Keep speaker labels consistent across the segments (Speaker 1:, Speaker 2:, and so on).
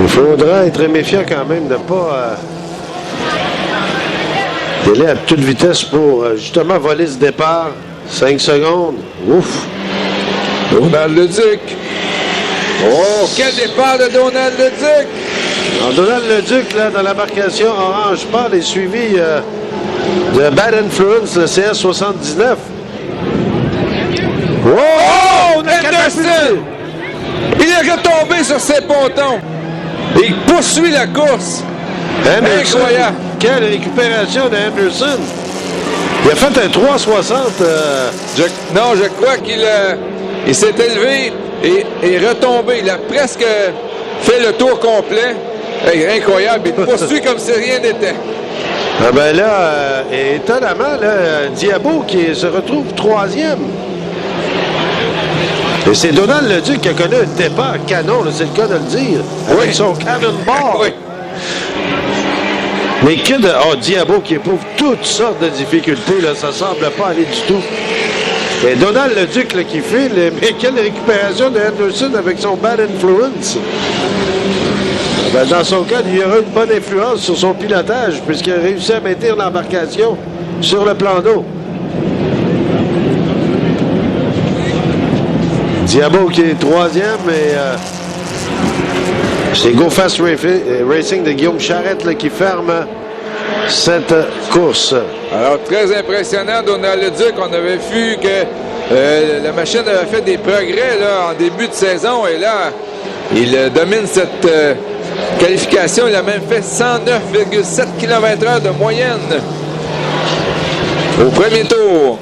Speaker 1: Il faudra être méfiant quand même de ne pas y aller à toute vitesse pour justement voler ce départ. 5 secondes. Ouf!
Speaker 2: Donald Leduc. Oh, quel départ de Donald Leduc!
Speaker 1: Alors, Donald Leduc, là, dans l'embarcation orange pâle, est suivi de Bad Influence, le CS79.
Speaker 2: Oh! Anderson! Il est retombé sur ses pontons. Il poursuit la course.
Speaker 1: Anderson,
Speaker 2: incroyable.
Speaker 1: Quelle récupération d'Anderson. Il a fait un 360.
Speaker 2: Je crois qu'il s'est élevé et est retombé. Il a presque fait le tour complet. Hey, incroyable. Il poursuit comme si rien n'était.
Speaker 1: Ah ben là, étonnamment, là, Diabo qui se retrouve 3e. Et c'est Donald Leduc qui a connu un départ canon, c'est le cas de le dire, avec son cannonball.
Speaker 2: Oui.
Speaker 1: Mais que de... Oh, Diabo qui éprouve toutes sortes de difficultés, là, ça semble pas aller du tout. Et Donald Leduc là, qui file, mais quelle récupération de Henderson avec son Bad Influence. Ben, dans son cas, il y aura une bonne influence sur son pilotage puisqu'il a réussi à maintenir l'embarcation sur le plan d'eau. Diabo qui est 3e et c'est Go Fast Racing de Guillaume Charette là, qui ferme cette course.
Speaker 2: Alors, très impressionnant, Donald Leduc. On avait vu que la machine avait fait des progrès là, en début de saison et là, il domine cette qualification. Il a même fait 109,7 km/h de moyenne au premier tour.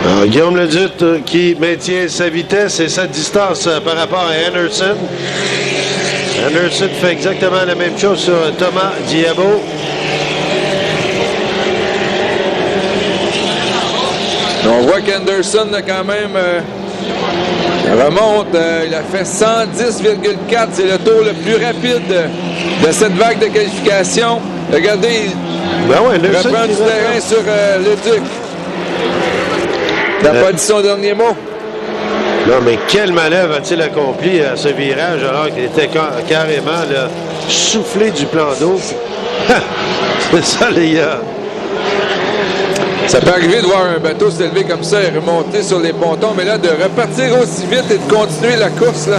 Speaker 1: Alors, Guillaume Leduc qui maintient sa vitesse et sa distance par rapport à Anderson. Anderson fait exactement la même chose sur Thomas Diabo.
Speaker 2: On voit qu'Anderson quand même remonte. Il a fait 110,4. C'est le tour le plus rapide de cette vague de qualification. Regardez, il reprend du terrain sur Leduc. T'as pas dit son dernier mot?
Speaker 1: Non, mais quelle manœuvre a-t-il accompli à ce virage alors qu'il était carrément là, soufflé du plan d'eau? C'est ça, les gars.
Speaker 2: Ça peut arriver de voir un bateau s'élever comme ça et remonter sur les pontons, mais là, de repartir aussi vite et de continuer la course, là.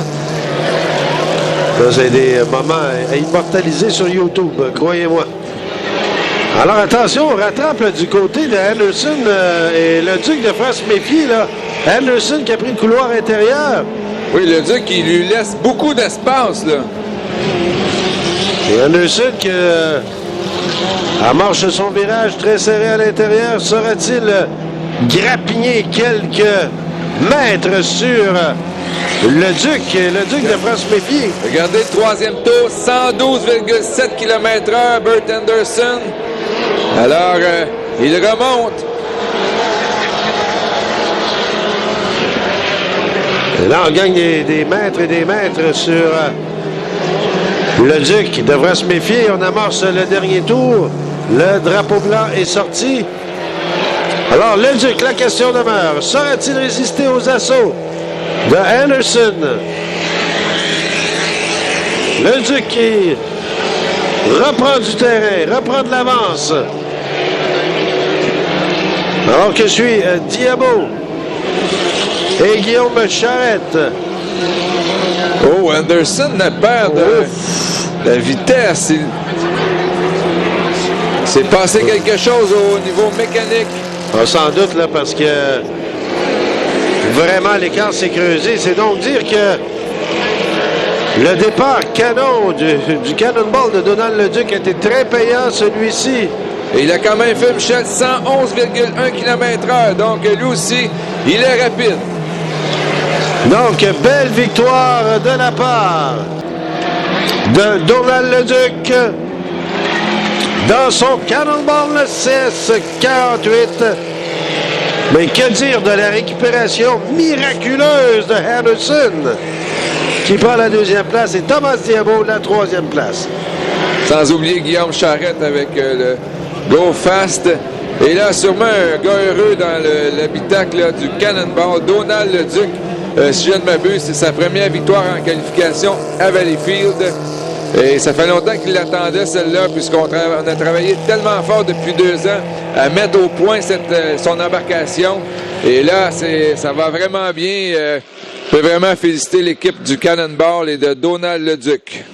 Speaker 1: Ça, c'est des moments à immortaliser sur YouTube, croyez-moi. Alors, attention, on rattrape là, du côté de Anderson et le Duc devra se méfier, là. Anderson qui a pris le couloir intérieur.
Speaker 2: Oui, le Duc, il lui laisse beaucoup d'espace, là.
Speaker 1: Et Anderson qui amorce son virage très serré à l'intérieur. Saura-t-il grappigner quelques mètres sur le Duc? Le Duc devra se méfier.
Speaker 2: Regardez le troisième tour, 112,7 km/h, Bert Anderson. Alors, il remonte.
Speaker 1: Et là, on gagne des mètres et des mètres sur le Duc. Il devra se méfier. On amorce le dernier tour. Le drapeau blanc est sorti. Alors, le Duc, la question demeure. Saura-t-il résister aux assauts de Anderson? Le Duc qui reprend du terrain, reprend de l'avance. Alors que suit Diabo et Guillaume Charette.
Speaker 2: Oh, Anderson a peur de la vitesse. Il s'est passé quelque chose au niveau mécanique.
Speaker 1: Ah, sans doute, là, parce que vraiment l'écart s'est creusé. C'est donc dire que le départ canon du cannonball de Donald Leduc a été très payant, celui-ci.
Speaker 2: Et il a quand même fait, Michel, 111,1 km/h. Donc, lui aussi, il est rapide.
Speaker 1: Donc, belle victoire de la part de Donald Leduc dans son cannonball CS48. Mais que dire de la récupération miraculeuse de Henderson qui prend la 2e place et Thomas Diabo la 3e place.
Speaker 2: Sans oublier Guillaume Charette avec le Go Fast. Et là, sûrement un gars heureux dans l'habitacle du Cannonball, Donald Leduc. Si je ne m'abuse, c'est sa première victoire en qualification à Valleyfield. Et ça fait longtemps qu'il l'attendait, celle-là, puisqu'on a travaillé tellement fort depuis 2 ans à mettre au point son embarcation. Et là, ça va vraiment bien. Je peux vraiment féliciter l'équipe du Cannonball et de Donald Leduc.